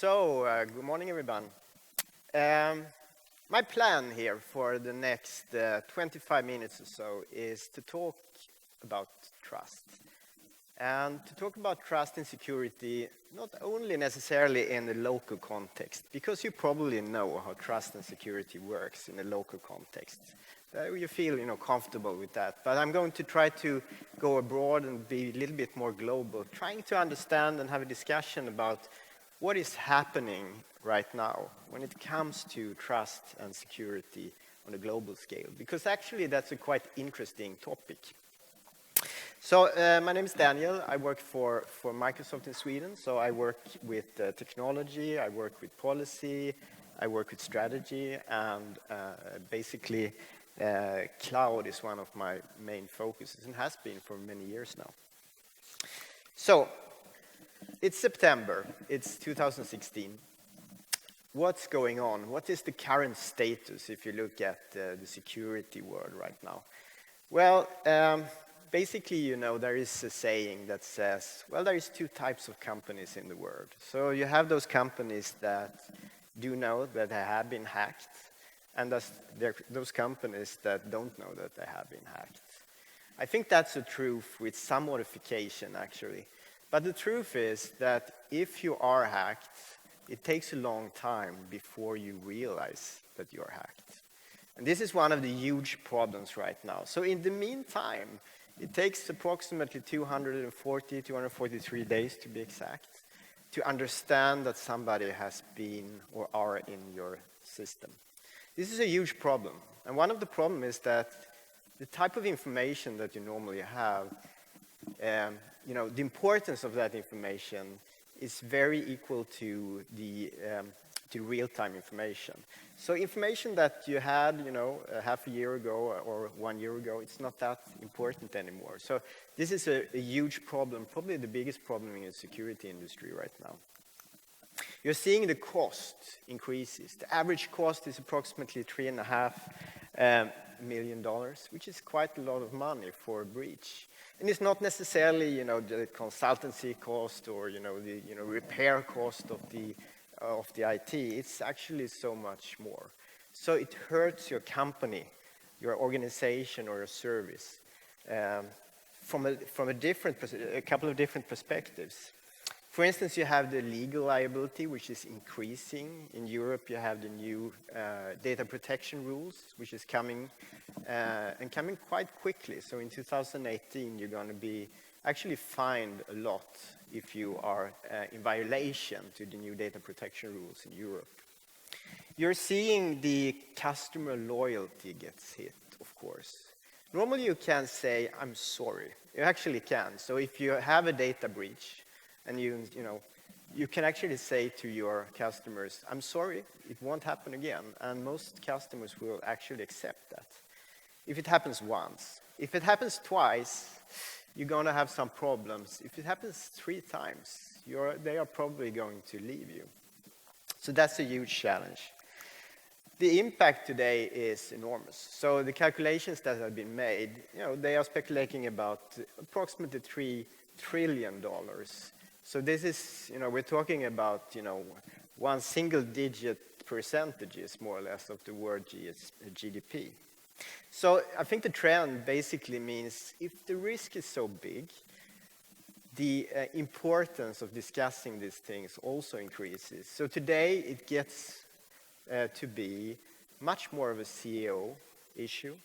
Good morning, everyone. My plan here for the next 25 minutes or so is to talk about trust. And to talk about trust and security, not only necessarily in the local context, because you probably know how trust and security works in a local context. You feel comfortable with that. But I'm going to try to go abroad and be a little bit more global, trying to understand and have a discussion about what is happening right now when it comes to trust and security on a global scale, because actually that's a quite interesting topic. My name is Daniel. I work for Microsoft in Sweden. So I work with technology, I work with policy, I work with strategy, and basically cloud is one of my main focuses and has been for many years now. So it's September, it's 2016. What's going on? What is the current status if you look at the security world right now? Well, basically, there is a saying that says, well, there is two types of companies in the world. So you have those companies that do know that they have been hacked, and those companies that don't know that they have been hacked. I think that's the truth with some modification, actually. But the truth is that if you are hacked, it takes a long time before you realize that you're hacked. And this is one of the huge problems right now. So in the meantime, it takes approximately 243 days to be exact, to understand that somebody has been or are in your system. This is a huge problem. And one of the problems is that the type of information that you normally have, the importance of that information is very equal to the real-time information. So information that you had, half a year ago or 1 year ago, it's not that important anymore. So this is a huge problem, probably the biggest problem in the security industry right now. You're seeing the cost increases. The average cost is approximately $3.5 million, which is quite a lot of money for a breach. And it's not necessarily, the consultancy cost or, the repair cost of the IT. It's actually so much more. So it hurts your company, your organization, or your service from a couple of different perspectives. For instance, you have the legal liability, which is increasing. In Europe, you have the new data protection rules, which is coming and coming quite quickly. So in 2018, you're going to be actually fined a lot if you are in violation to the new data protection rules in Europe. You're seeing the customer loyalty gets hit, of course. Normally, you can say, I'm sorry. You actually can. So if you have a data breach, and you can actually say to your customers, I'm sorry, it won't happen again. And most customers will actually accept that. If it happens once. If it happens twice, you're going to have some problems. If it happens 3 times, they are probably going to leave you. So that's a huge challenge. The impact today is enormous. So the calculations that have been made, they are speculating about approximately $3 trillion. So this is, we're talking about, one single-digit percentages, more or less, of the world GDP. So I think the trend basically means if the risk is so big, the importance of discussing these things also increases. So today it gets to be much more of a CEO issue,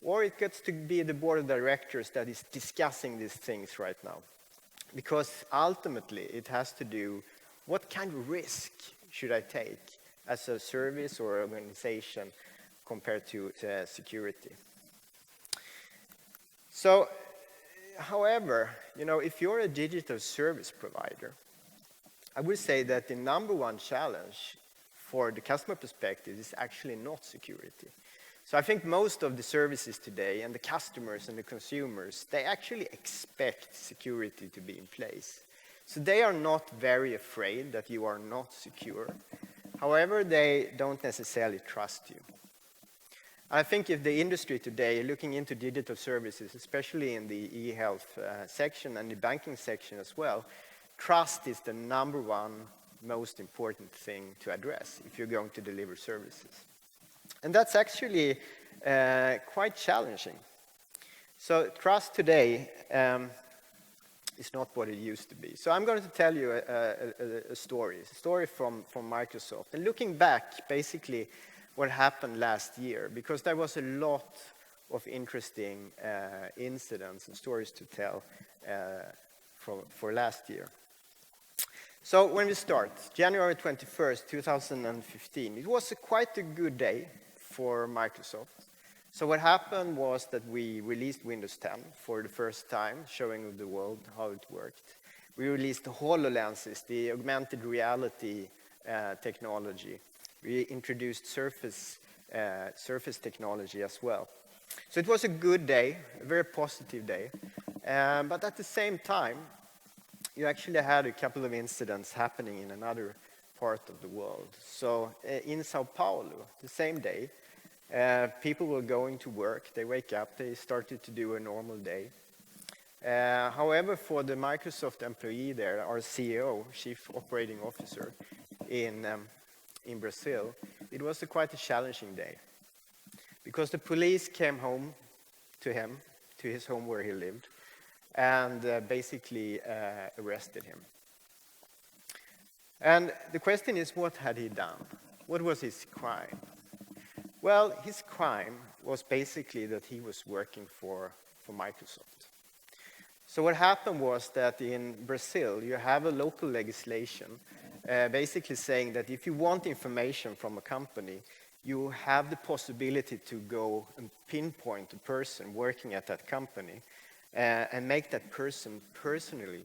or it gets to be the board of directors that is discussing these things right now. Because ultimately, it has to do, what kind of risk should I take as a service or organization compared to security? So, however, if you're a digital service provider, I would say that the number one challenge for the customer perspective is actually not security. So I think most of the services today and the customers and the consumers, they actually expect security to be in place. So they are not very afraid that you are not secure. However, they don't necessarily trust you. I think if the industry today, looking into digital services, especially in the e-health section and the banking section as well, trust is the number one most important thing to address if you're going to deliver services. And that's actually quite challenging. So trust today is not what it used to be. So I'm going to tell you a story from Microsoft. And looking back, basically, what happened last year, because there was a lot of interesting incidents and stories to tell for last year. So when we start, January 21st, 2015, it was quite a good day for Microsoft. So what happened was that we released Windows 10 for the first time, showing the world how it worked. We released the HoloLenses, the augmented reality technology. We introduced Surface technology as well. So it was a good day, a very positive day. But at the same time, you actually had a couple of incidents happening in another part of the world. So in Sao Paulo, the same day, people were going to work, they wake up, they started to do a normal day. However, for the Microsoft employee there, our CEO, Chief Operating Officer in Brazil, it was quite a challenging day. Because the police came home to him, to his home where he lived, and basically arrested him. And the question is, what had he done? What was his crime? Well, his crime was basically that he was working for Microsoft. So what happened was that in Brazil, you have a local legislation basically saying that if you want information from a company, you have the possibility to go and pinpoint a person working at that company and make that person personally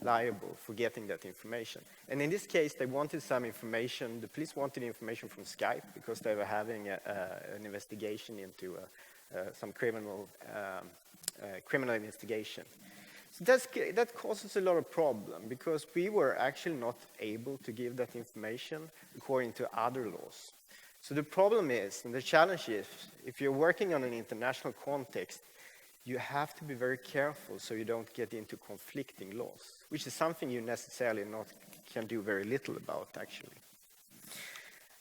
liable for getting that information. And in this case, they wanted some information. The police wanted information from Skype because they were having an investigation into some criminal investigation. So that causes a lot of problem because we were actually not able to give that information according to other laws. So the problem is, and the challenge is, if you're working on an international context, you have to be very careful so you don't get into conflicting laws, which is something you necessarily can do very little about, actually.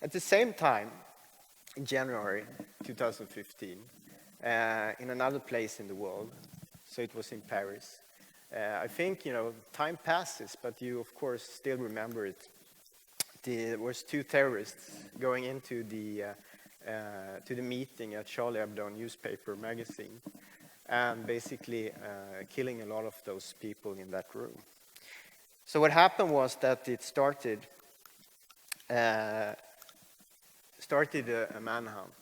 At the same time, in January 2015, in another place in the world, so it was in Paris, I think, time passes, but you, of course, still remember it. There was two terrorists going into to the meeting at Charlie Hebdo newspaper magazine, and basically killing a lot of those people in that room. So what happened was that it started a manhunt.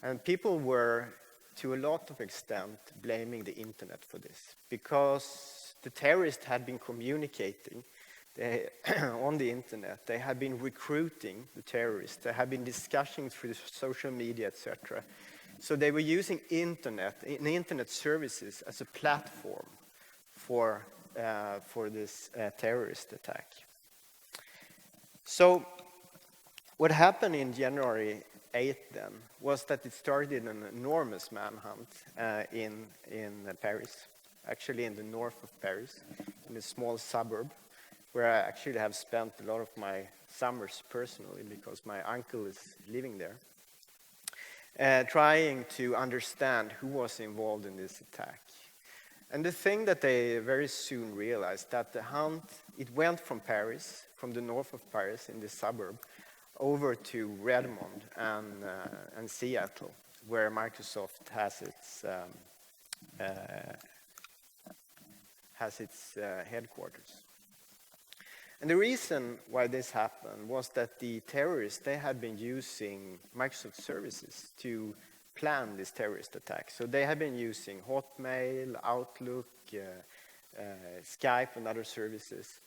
And people were, to a lot of extent, blaming the internet for this. Because the terrorists had been communicating on the internet. They had been recruiting the terrorists. They had been discussing through social media, etc. So they were using internet services as a platform for this terrorist attack. So what happened in January 8th then was that it started an enormous manhunt in Paris, actually in the north of Paris, in a small suburb, where I actually have spent a lot of my summers personally because my uncle is living there. Trying to understand who was involved in this attack. And the thing that they very soon realized that the hunt, it went from Paris, from the north of Paris in this suburb, over to Redmond and Seattle, where Microsoft has its headquarters. And the reason why this happened was that the terrorists, they had been using Microsoft services to plan this terrorist attack. So they had been using Hotmail, Outlook, Skype, and other services.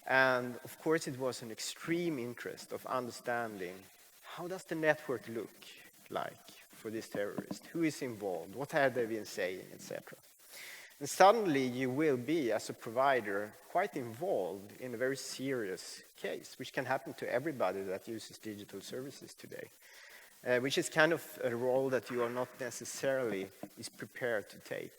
And of course, it was an extreme interest of understanding how does the network look like for this terrorist? Who is involved? What have they been saying, etc. And suddenly you will be, as a provider, quite involved in a very serious case, which can happen to everybody that uses digital services today, which is kind of a role that you are not necessarily is prepared to take.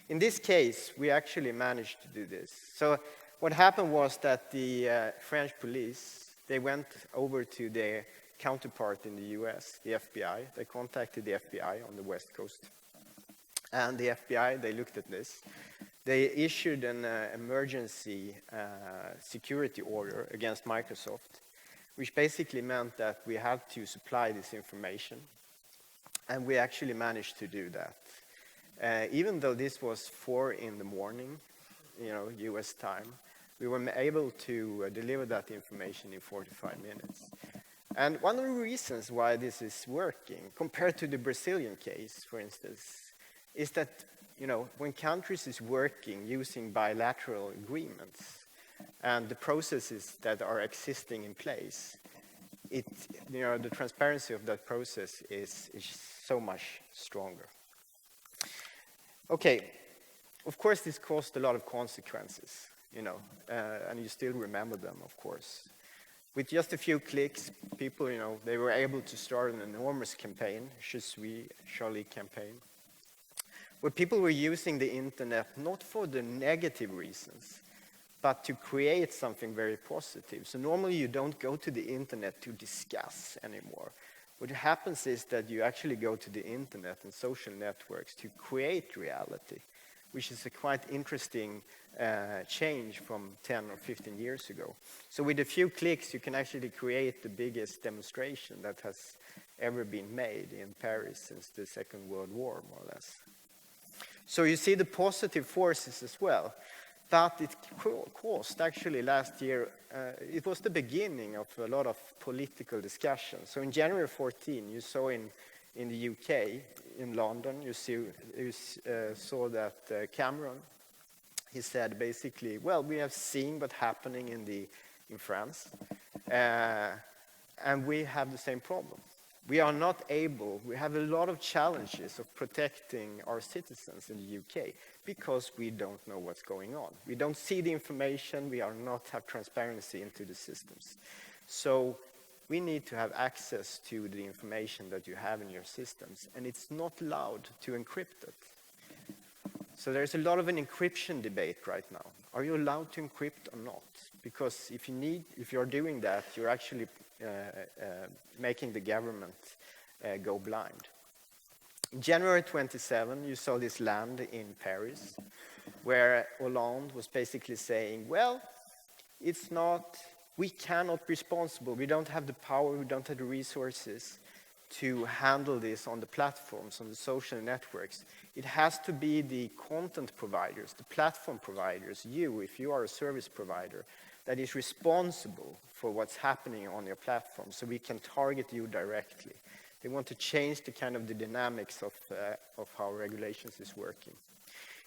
In this case, we actually managed to do this. So what happened was that the French police, they went over to their counterpart in the US, the FBI. They contacted the FBI on the West Coast. And the FBI, they looked at this. They issued an emergency security order against Microsoft, which basically meant that we had to supply this information. And we actually managed to do that. Even though this was 4 in the morning, US time, we were able to deliver that information in 45 minutes. And one of the reasons why this is working, compared to the Brazilian case, for instance, is that when countries is working using bilateral agreements and the processes that are existing in place, the transparency of that process is so much stronger. Okay, of course this caused a lot of consequences, and you still remember them, of course. With just a few clicks, people, they were able to start an enormous campaign, Je suis Charlie campaign, where people were using the internet not for the negative reasons, but to create something very positive. So normally you don't go to the internet to discuss anymore. What happens is that you actually go to the internet and social networks to create reality, which is a quite interesting change from 10 or 15 years ago. So with a few clicks, you can actually create the biggest demonstration that has ever been made in Paris since the Second World War, more or less. So you see the positive forces as well. But it caused, actually, last year, it was the beginning of a lot of political discussion. So in January 14, you saw in the UK, in London, you saw that Cameron, he said basically, well, we have seen what's happening in France, and we have the same problem. We are not able, we have a lot of challenges of protecting our citizens in the UK because we don't know what's going on. We don't see the information, we are not have transparency into the systems. So we need to have access to the information that you have in your systems, and it's not allowed to encrypt it. So there's a lot of an encryption debate right now. Are you allowed to encrypt or not? Because if you're doing that, you're actually making the government go blind. January 27, you saw this land in Paris, where Hollande was basically saying, well, we cannot be responsible. We don't have the power, we don't have the resources to handle this on the platforms, on the social networks. It has to be the content providers, the platform providers, if you are a service provider, that is responsible for what's happening on your platform, so we can target you directly. They want to change the kind of the dynamics of how regulations is working.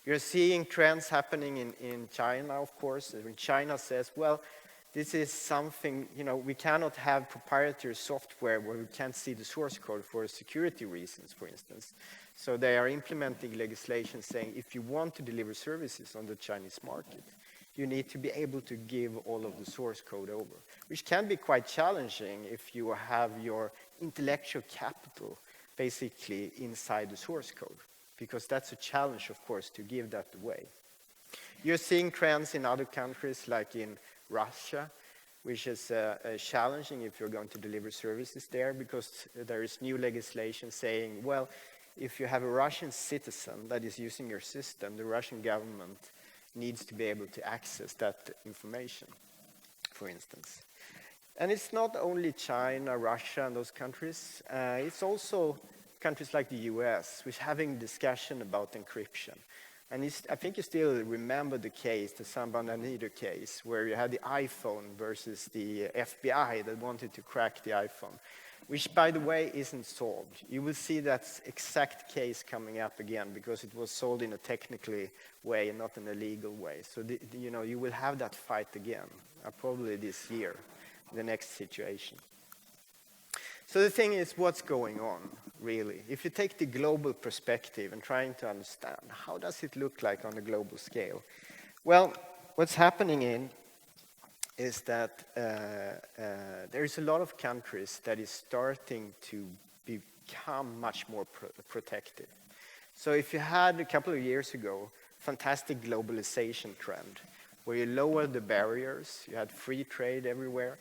You're seeing trends happening in China, of course. When China says, well, this is something, we cannot have proprietary software where we can't see the source code for security reasons, for instance. So they are implementing legislation saying if you want to deliver services on the Chinese market, you need to be able to give all of the source code over, which can be quite challenging if you have your intellectual capital basically inside the source code, because that's a challenge, of course, to give that away. You're seeing trends in other countries, like in Russia, which is challenging if you're going to deliver services there, because there is new legislation saying, well, if you have a Russian citizen that is using your system, the Russian government needs to be able to access that information, for instance. And it's not only China, Russia, and those countries. It's also countries like the US, which are having discussion about encryption. And I think you still remember the case, the San Bernardino case, where you had the iPhone versus the FBI that wanted to crack the iPhone, which, by the way, isn't solved. You will see that exact case coming up again because it was solved in a technically way and not in a legal way. So, you will have that fight again, probably this year, the next situation. So the thing is, what's going on, really? If you take the global perspective and trying to understand, how does it look like on a global scale? Well, what's happening is that there is a lot of countries that is starting to become much more protective. So if you had a couple of years ago, fantastic globalization trend, where you lower the barriers, you had free trade everywhere,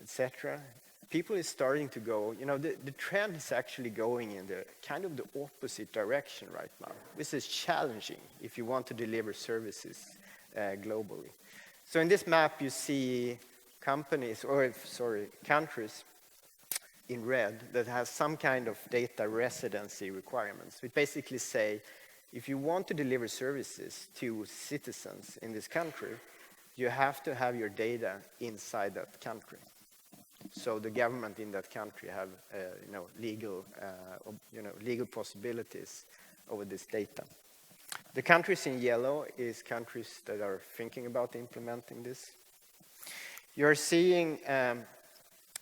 etc. People is starting to go, the trend is actually going in the kind of the opposite direction right now. This is challenging if you want to deliver services globally. So in this map you see countries in red that has some kind of data residency requirements. We basically say, if you want to deliver services to citizens in this country, you have to have your data inside that country. So the government in that country have, legal possibilities over this data. The countries in yellow is countries that are thinking about implementing this. You're seeing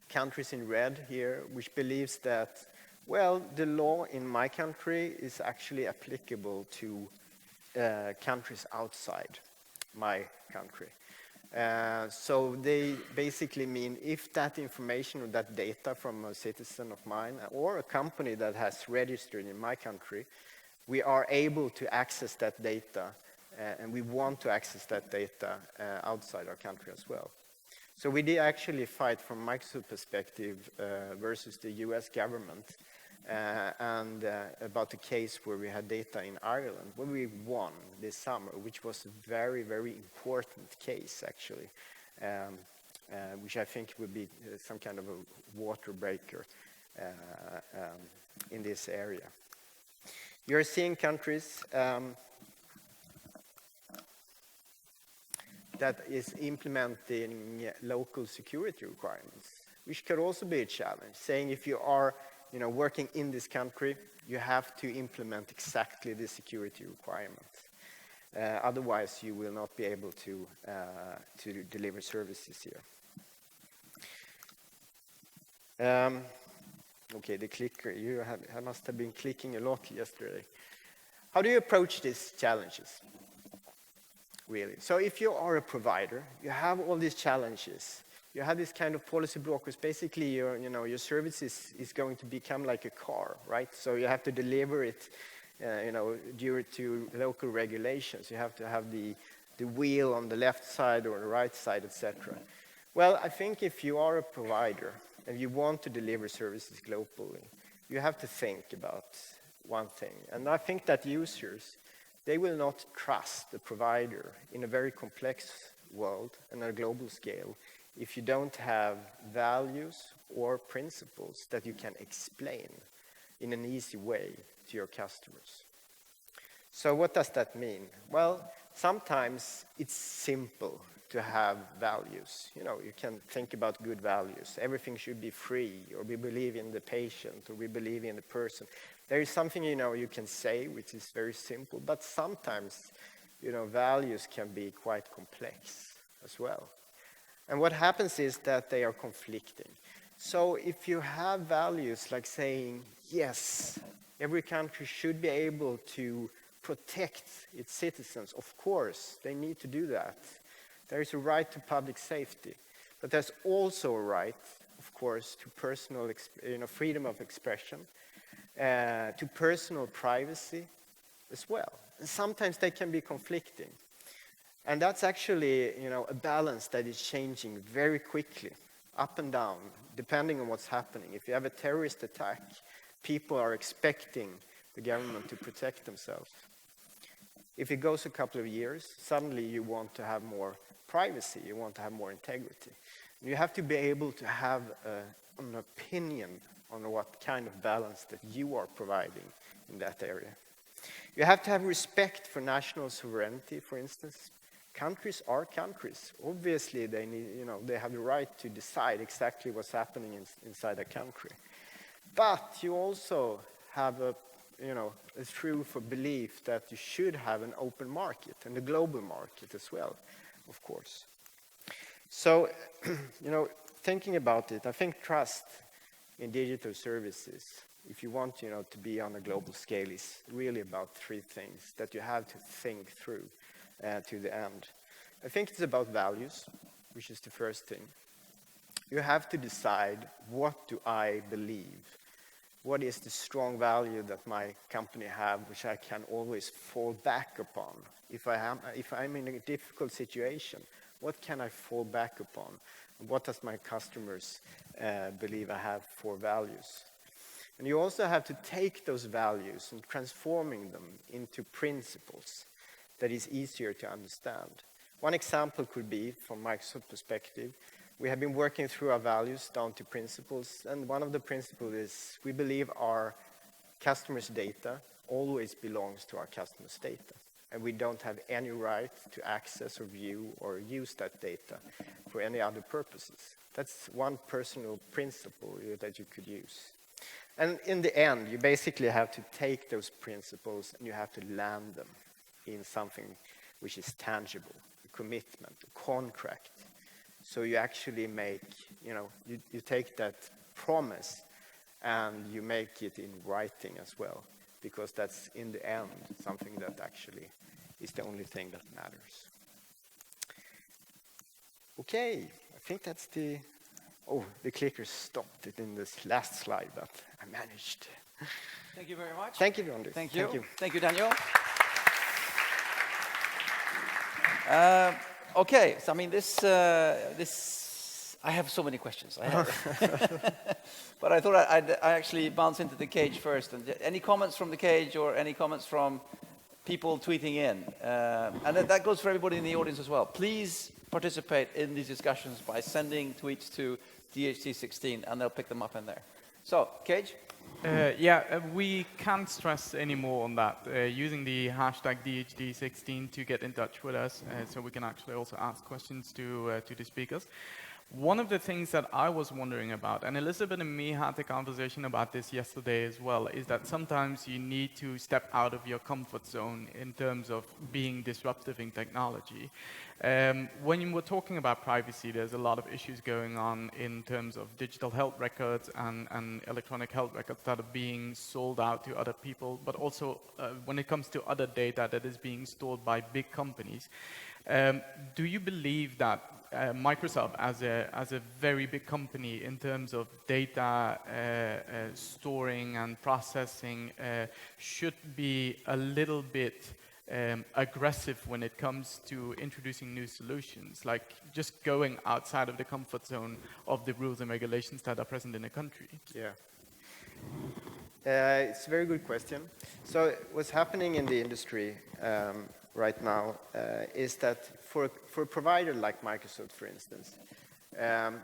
countries in red here, which believes that, well, the law in my country is actually applicable to countries outside my country. So they basically mean if that information or that data from a citizen of mine or a company that has registered in my country, we are able to access that data and we want to access that data outside our country as well. So we did actually fight from Microsoft perspective versus the US government and about the case where we had data in Ireland, where we won this summer, which was a very, very important case actually, which I think would be some kind of a water breaker in this area. You're seeing countries that is implementing local security requirements, which could also be a challenge, saying if you are working in this country, you have to implement exactly the security requirements. Otherwise, you will not be able to deliver services here. Okay, the clicker, I must have been clicking a lot yesterday. How do you approach these challenges? Really. So if you are a provider, you have all these challenges. You have this kind of policy blockers. Basically, your service is going to become like a car, right? So you have to deliver it, due to local regulations. You have to have the wheel on the left side or the right side, etc. Well, I think if you are a provider and you want to deliver services globally, you have to think about one thing. And I think that users, they will not trust the provider in a very complex world and on a global scale if you don't have values or principles that you can explain in an easy way to your customers. So what does that mean? Well, sometimes it's simple to have values. You can think about good values. Everything should be free, or we believe in the patient, or we believe in the person. There is something, you can say, which is very simple, but sometimes, values can be quite complex as well. And what happens is that they are conflicting. So if you have values like saying, yes, every country should be able to protect its citizens, of course, they need to do that. There is a right to public safety, but there's also a right, of course, to personal, freedom of expression, to personal privacy as well. And sometimes they can be conflicting. And that's actually, a balance that is changing very quickly, up and down, depending on what's happening. If you have a terrorist attack, people are expecting the government to protect themselves. If it goes a couple of years, suddenly you want to have more privacy, you want to have more integrity. And you have to be able to have an opinion on what kind of balance that you are providing in that area. You have to have respect for national sovereignty, for instance. Countries are countries. Obviously, they need, they have the right to decide exactly what's happening inside a country. But you also have a true for belief that you should have an open market and a global market as well, of course. So, thinking about it, I think trust in digital services, if you want, to be on a global scale, is really about three things that you have to think through to the end. I think it's about values, which is the first thing. You have to decide, what do I believe? what is the strong value that my company have, which I can always fall back upon? If I'm in a difficult situation, what can I fall back upon? What does my customers believe I have for values? And you also have to take those values and transforming them into principles that is easier to understand. One example could be, from Microsoft perspective, we have been working through our values down to principles, and one of the principles is we believe our customers' data always belongs to our customers' data, and we don't have any right to access or view or use that data for any other purposes. That's one personal principle that you could use. And in the end, you basically have to take those principles and you have to land them in something which is tangible, a commitment, a contract. So you actually make, you take that promise and you make it in writing as well, because that's in the end something that actually is the only thing that matters. Okay, I think that's the clicker stopped it in this last slide, but I managed. Thank you very much. Thank you, John. Thank you. Thank you. Thank you, Daniel. Okay, so I mean, I have so many questions. But I thought I actually bounce into the cage first. And any comments from the cage or any comments from people tweeting in? And that goes for everybody in the audience as well. Please participate in these discussions by sending tweets to Dhd16 and they'll pick them up in there. So, Cage? We can't stress any more on that. Using the hashtag Dhd16 to get in touch with us, so we can actually also ask questions to the speakers. One of the things that I was wondering about, and Elizabeth and me had a conversation about this yesterday as well, is that sometimes you need to step out of your comfort zone in terms of being disruptive in technology. When you were talking about privacy, there's a lot of issues going on in terms of digital health records and electronic health records that are being sold out to other people, but also when it comes to other data that is being stored by big companies. Do you believe that Microsoft, as a very big company in terms of data storing and processing, should be a little bit aggressive when it comes to introducing new solutions, like just going outside of the comfort zone of the rules and regulations that are present in a country? Yeah. It's a very good question. So what's happening in the industry right now is that for a provider like Microsoft, for instance,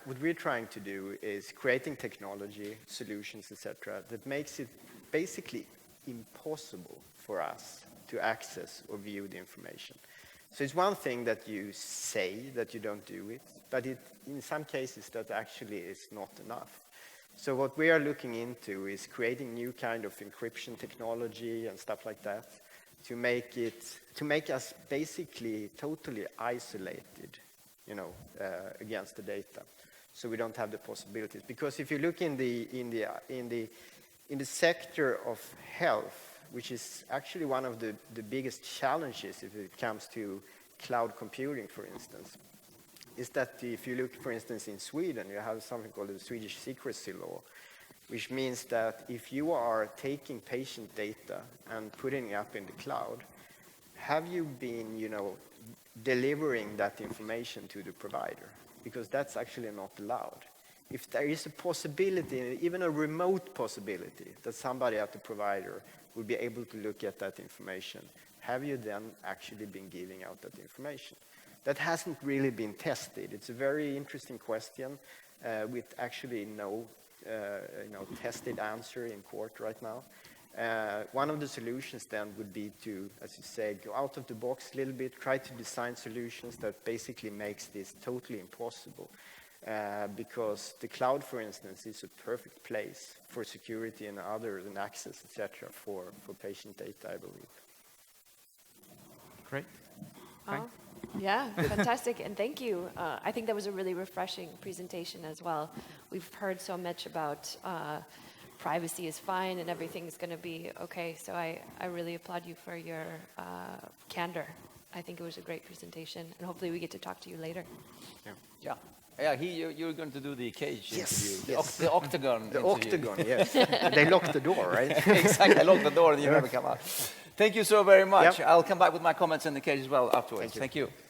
what we're trying to do is creating technology, solutions, etc., that makes it basically impossible for us to access or view the information. So it's one thing that you say that you don't do it, but in some cases that actually is not enough. So what we are looking into is creating new kind of encryption technology and stuff like that to make us basically totally isolated, against the data. So we don't have the possibilities. Because if you look in the sector of health, which is actually one of the biggest challenges if it comes to cloud computing, for instance, is that if you look, for instance, in Sweden, you have something called the Swedish secrecy law, which means that if you are taking patient data and putting it up in the cloud, have you been, delivering that information to the provider? Because that's actually not allowed. If there is a possibility, even a remote possibility, that somebody at the provider will be able to look at that information, have you then actually been giving out that information? That hasn't really been tested. It's a very interesting question with actually no tested answer in court right now. One of the solutions then would be to, as you say, go out of the box a little bit, try to design solutions that basically makes this totally impossible. Because the cloud, for instance, is a perfect place for security and others and access, etc., for patient data, I believe. Great. Thanks. Yeah, fantastic, and thank you. I think that was a really refreshing presentation as well. We've heard so much about privacy is fine and everything is going to be okay, so I really applaud you for your candor. I think it was a great presentation, and hopefully we get to talk to you later. Yeah. Yeah, you're going to do the cage Yes, interview. yes. The octagon The interview. octagon, yes. They locked the door, right? Exactly, I lock the door and you never come out. Thank you so very much. Yep. I'll come back with my comments in the cage as well afterwards. Thank you. Thank you.